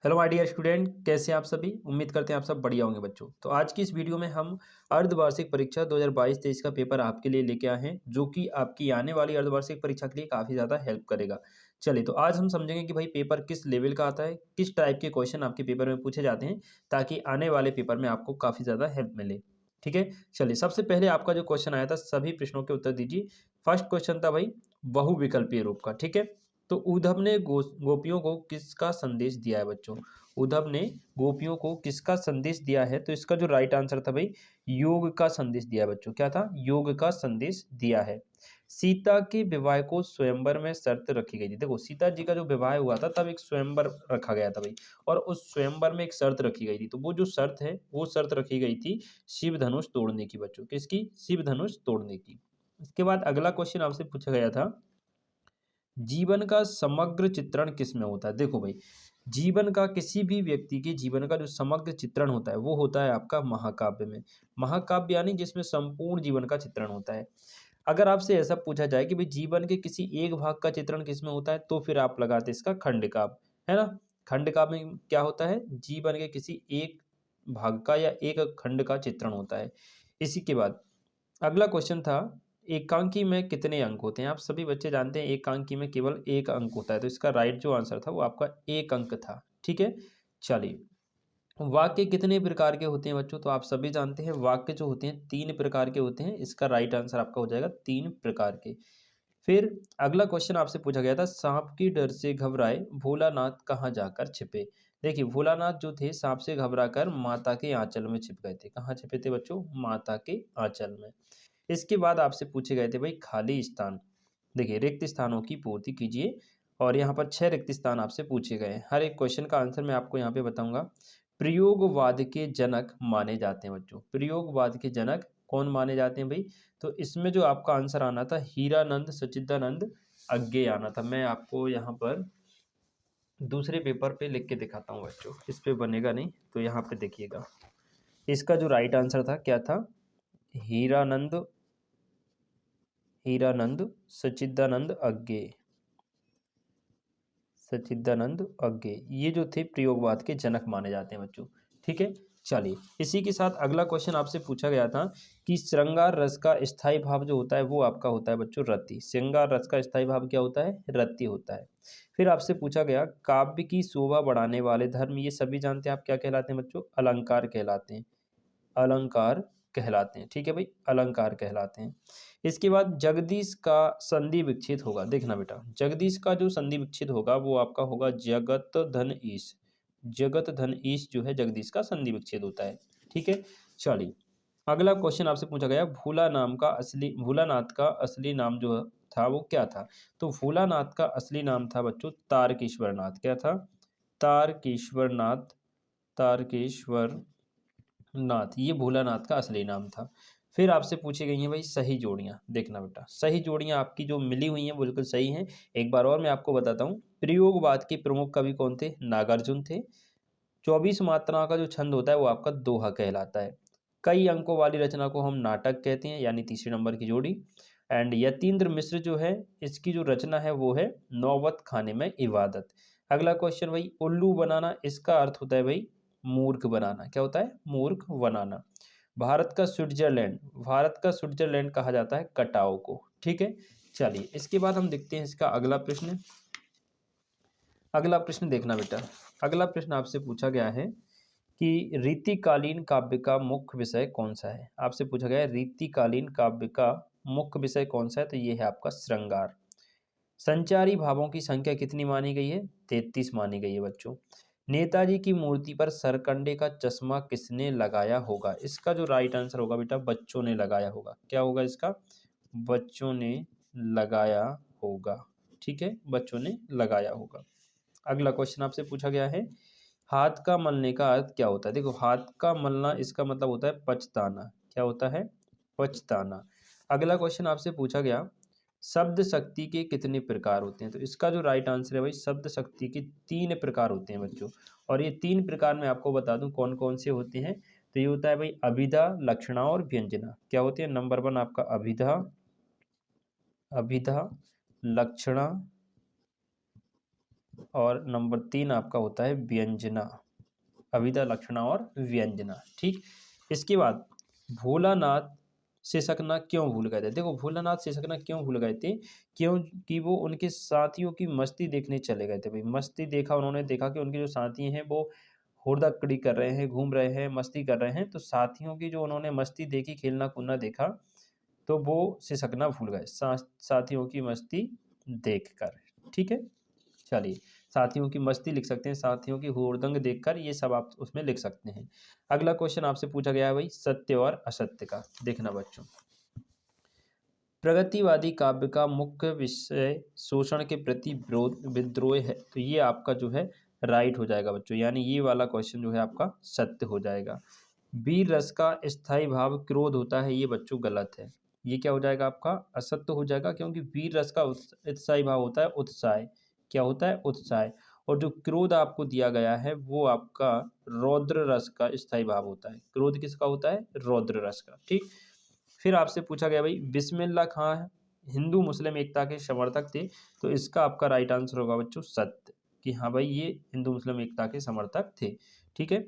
Hello my dear student, कैसे हैं आप सभी। उम्मीद करते हैं आप सब बढ़िया होंगे बच्चों। तो आज की इस वीडियो में हम अर्धवार्षिक परीक्षा 2022-23 का पेपर आपके लिए लेके आए हैं, जो कि आपकी आने वाली अर्धवार्षिक परीक्षा के लिए काफ़ी ज़्यादा हेल्प करेगा। चलिए, तो आज हम समझेंगे कि भाई पेपर किस लेवल का आता है, किस टाइप के क्वेश्चन आपके पेपर में पूछे जाते हैं, ताकि आने वाले पेपर में आपको काफ़ी ज़्यादा हेल्प मिले। ठीक है, चलिए सबसे पहले आपका जो क्वेश्चन आया था सभी प्रश्नों के उत्तर दीजिए। फर्स्ट क्वेश्चन था भाई बहुविकल्पीय रूप का। ठीक है, तो उद्धव ने गोपियों को किसका संदेश दिया है बच्चों। उद्धव ने गोपियों को किसका संदेश दिया है, तो इसका जो राइट आंसर था भाई योग का संदेश दिया है बच्चों। क्या था? योग का संदेश दिया है। सीता के विवाह को स्वयंवर में शर्त रखी गई थी। देखो, सीता जी का जो विवाह हुआ था तब एक स्वयंवर रखा गया था भाई, और उस स्वयंवर में एक शर्त रखी गई थी। तो वो जो शर्त है वो शर्त रखी गई थी शिव धनुष तोड़ने की बच्चों। किसकी? शिव धनुष तोड़ने की। इसके बाद अगला क्वेश्चन आपसे पूछा गया था, जीवन का समग्र चित्रण किस में होता है। देखो भाई, जीवन का, किसी भी व्यक्ति के जीवन का जो समग्र चित्रण होता है वो होता है आपका महाकाव्य में। महाकाव्य यानी जिसमें संपूर्ण जीवन का चित्रण होता है। अगर आपसे ऐसा पूछा जाए कि भाई जीवन के किसी एक भाग का चित्रण किस में होता है, तो फिर आप लगाते इसका खंड काव्य, है ना। खंड काव्य में क्या होता है? जीवन के किसी एक भाग का या एक खंड का चित्रण होता है। इसी के बाद अगला क्वेश्चन था, एकांकी में कितने अंक होते हैं। आप सभी बच्चे जानते हैं एकांकी में केवल एक अंक होता है, तो इसका राइट जो आंसर था वो आपका एक अंक था। ठीक है, चलिए वाक्य कितने प्रकार के होते हैं बच्चों, तो आप सभी जानते हैं वाक्य जो होते हैं 3 प्रकार के होते हैं। इसका राइट आंसर आपका हो जाएगा 3 प्रकार के। फिर अगला क्वेश्चन आपसे पूछा गया था, सांप की डर से घबराए भोलानाथ कहाँ जाकर छिपे। देखिए, भोलानाथ जो थे सांप से घबराकर माता के आंचल में छिप गए थे। कहाँ छिपे थे बच्चों? माता के आंचल में। इसके बाद आपसे पूछे गए थे भाई खाली स्थान। देखिए, रिक्त स्थानों की पूर्ति कीजिए, और यहाँ पर 6 रिक्त स्थान आपसे पूछे गए हैं। हर एक क्वेश्चन का आंसर मैं आपको यहाँ पे बताऊंगा। प्रयोगवाद के जनक माने जाते हैं बच्चों। प्रयोगवाद के जनक कौन माने जाते हैं भाई? तो इसमें जो आपका आंसर आना था हीरानंद सच्चिदानंद अज्ञे आना था। मैं आपको यहाँ पर दूसरे पेपर पे लिख के दिखाता हूँ बच्चों, इस पे बनेगा नहीं, तो यहाँ पे देखिएगा। इसका जो राइट आंसर था क्या था? हीरानंद हीरानंद सच्चिदानंद अज्ञे। सच्चिदानंद अज्ञे ये जो थे प्रयोगवाद के जनक माने जाते हैं बच्चों। ठीक है, चलिए इसी के साथ अगला क्वेश्चन आपसे पूछा गया था कि श्रृंगार रस का स्थायी भाव जो होता है वो आपका होता है बच्चों रति। श्रृंगार रस का स्थायी भाव क्या होता है? रति होता है। फिर आपसे पूछा गया, काव्य की शोभा बढ़ाने वाले धर्म, ये सभी जानते हैं आप क्या कहलाते हैं बच्चों? अलंकार कहलाते हैं। अलंकार कहलाते हैं। ठीक है भाई, अलंकार कहलाते हैं। इसके बाद जगदीश का संधि विच्छेद होगा। देखना बेटा, जगदीश का जो संधि विच्छेद होगा वो आपका होगा जगत धन ईश। जगत धन ईश जो है जगदीश का संधि विच्छेद होता है। ठीक है, चलिए अगला क्वेश्चन आपसे पूछा गया, भोलानाथ का असली नाम जो था वो क्या था। तो भोलानाथ का असली नाम था बच्चों तारकेश्वर नाथ। क्या था? तारकेश्वर नाथ। तारकेश्वर नाथ, ये भोलानाथ का असली नाम था। फिर आपसे पूछी गई हैं भाई सही जोड़ियाँ। देखना बेटा, सही जोड़ियाँ आपकी जो मिली हुई हैं बिल्कुल सही हैं। एक बार और मैं आपको बताता हूँ, प्रयोगवाद के प्रमुख कवि कौन थे? नागार्जुन थे। 24 मात्राओं का जो छंद होता है वो आपका दोहा कहलाता है। कई अंकों वाली रचना को हम नाटक कहते हैं, यानी तीसरे नंबर की जोड़ी। एंड यतीन्द्र मिश्र जो है, इसकी जो रचना है वो है नौबत खाने में इबादत। अगला क्वेश्चन भाई, उल्लू बनाना, इसका अर्थ होता है भाई मूर्ख बनाना। क्या होता है? मूर्ख बनाना। भारत का स्विट्जरलैंड कहा जाता है कटाव को। ठीक है, चलिए इसके बाद हम देखते हैं इसका अगला प्रश्न। अगला प्रश्न देखना बेटा, अगला प्रश्न आपसे पूछा गया है कि रीतिकालीन काव्य का मुख्य विषय कौन सा है। आपसे पूछा गया है रीतिकालीन काव्य का मुख्य विषय कौन सा है, तो ये है आपका श्रृंगार। संचारी भावों की संख्या कितनी मानी गई है? 33 मानी गई है बच्चों। नेताजी की मूर्ति पर सरकंडे का चश्मा किसने लगाया होगा? इसका जो राइट आंसर होगा बेटा बच्चों ने लगाया होगा। क्या होगा इसका? बच्चों ने लगाया होगा। ठीक है, बच्चों ने लगाया होगा। अगला क्वेश्चन आपसे पूछा गया है, हाथ का मलने का अर्थ क्या होता है। देखो, हाथ का मलना इसका मतलब होता है पछताना। क्या होता है? पछताना। अगला क्वेश्चन आपसे पूछा गया, शब्द शक्ति के कितने प्रकार होते हैं, तो इसका जो राइट आंसर है भाई शब्द शक्ति के 3 प्रकार होते हैं बच्चों। और ये 3 प्रकार मैं आपको बता दूं कौन कौन से होते हैं। तो ये होता है भाई अभिधा, लक्षणा और व्यंजना। क्या होते हैं? नंबर 1 आपका अभिधा, अभिधा, लक्षणा और नंबर 3 आपका होता है व्यंजना, अभिधा लक्षणा और व्यंजना। ठीक, इसके बाद भोलानाथ सिसकना क्यों भूल गए थे? देखो भोलानाथ सिसकना क्यों भूल गए थे? क्योंकि वो उनके साथियों की मस्ती देखने चले गए थे भाई। मस्ती देखा, उन्होंने देखा कि उनके जो साथी हैं वो हुड़दंगड़ी कर रहे हैं, घूम रहे हैं, मस्ती कर रहे हैं, तो साथियों की जो उन्होंने मस्ती देखी, खेलना कूदना देखा, तो वो सिसकना भूल गए साथियों की मस्ती देखकर। ठीक है, चलिए साथियों की मस्ती लिख सकते हैं, साथियों की हुड़दंग देखकर, ये सब आप उसमें लिख सकते हैं। अगला क्वेश्चन आपसे पूछा गया है भाई सत्य और असत्य का। देखना बच्चों, प्रगतिवादी काव्य का मुख्य विषय शोषण के प्रति विद्रोह है, तो ये आपका जो है राइट हो जाएगा बच्चों, यानी ये वाला क्वेश्चन जो है आपका सत्य हो जाएगा। वीर रस का स्थायी भाव क्रोध होता है, ये बच्चों गलत है। ये क्या हो जाएगा आपका असत्य हो जाएगा, क्योंकि वीर रस का स्थायी भाव होता है उत्साह। क्या होता है? उत्साह। और जो क्रोध आपको दिया गया है वो आपका रौद्र रस का स्थायी भाव होता है। क्रोध किसका होता है? रौद्र रस का। ठीक, फिर आपसे पूछा गया भाई बिस्मिल्लाह खां हिंदू मुस्लिम एकता के समर्थक थे, तो इसका आपका राइट आंसर होगा बच्चों सत्य, कि हाँ भाई ये हिंदू मुस्लिम एकता के समर्थक थे। ठीक है,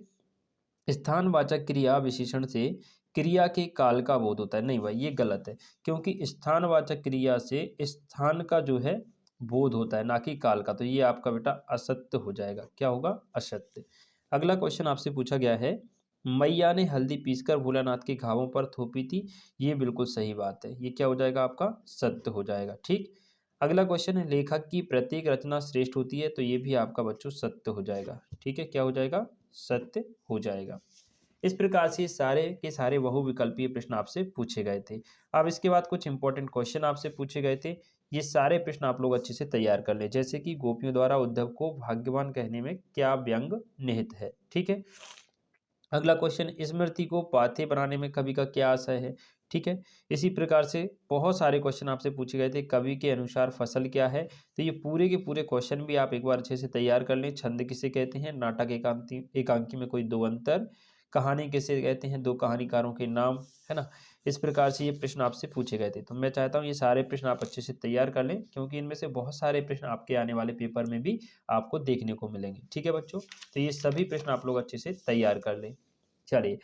स्थानवाचक क्रिया विशेषण से क्रिया के काल का बोध होता है, नहीं भाई ये गलत है, क्योंकि स्थानवाचक क्रिया से स्थान का जो है बोध होता है, ना कि काल का, तो ये आपका बेटा असत्य हो जाएगा। क्या होगा? असत्य। अगला क्वेश्चन आपसे पूछा गया है मैया ने हल्दी पीसकर भोलानाथ के घावों पर थोपी थी, ये बिल्कुल सही बात है, ये क्या हो जाएगा आपका सत्य हो जाएगा। ठीक, अगला क्वेश्चन है लेखक की प्रत्येक रचना श्रेष्ठ होती है, तो ये भी आपका बच्चों सत्य हो जाएगा। ठीक है, क्या हो जाएगा? सत्य हो जाएगा। इस प्रकार से सारे के सारे बहुविकल्पीय प्रश्न आपसे पूछे गए थे। अब इसके बाद कुछ इंपॉर्टेंट क्वेश्चन आपसे पूछे गए थे, ये सारे प्रश्न आप लोग अच्छे से तैयार कर लें। जैसे कि गोपियों द्वारा उद्धव को भाग्यवान कहने में क्या व्यंग निहित है? ठीक है, अगला क्वेश्चन स्मृति को पाथे बनाने में कवि का क्या आशय है? ठीक है, इसी प्रकार से बहुत सारे क्वेश्चन आपसे पूछे गए थे। कवि के अनुसार फसल क्या है? तो ये पूरे के पूरे क्वेश्चन भी आप एक बार अच्छे से तैयार कर लें। छंद किसे कहते हैं? नाटक एकांकी एकांकी में कोई दो अंतर। कहानी किसे कहते हैं? दो कहानीकारों के नाम, है ना। इस प्रकार से ये प्रश्न आपसे पूछे गए थे, तो मैं चाहता हूँ ये सारे प्रश्न आप अच्छे से तैयार कर लें, क्योंकि इनमें से बहुत सारे प्रश्न आपके आने वाले पेपर में भी आपको देखने को मिलेंगे। ठीक है बच्चों, तो ये सभी प्रश्न आप लोग अच्छे से तैयार कर लें। चलिए,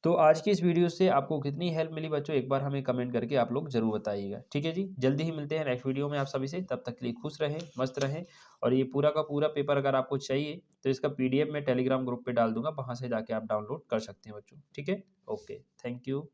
तो आज की इस वीडियो से आपको कितनी हेल्प मिली बच्चों, एक बार हमें कमेंट करके आप लोग जरूर बताइएगा। ठीक है जी, जल्दी ही मिलते हैं नेक्स्ट वीडियो में आप सभी से, तब तक के लिए खुश रहें, मस्त रहें। और ये पूरा का पूरा पेपर अगर आपको चाहिए तो इसका पीडीएफ मैं टेलीग्राम ग्रुप पे डाल दूंगा, वहां से जाके आप डाउनलोड कर सकते हैं बच्चों। ठीक है, ओके, थैंक यू।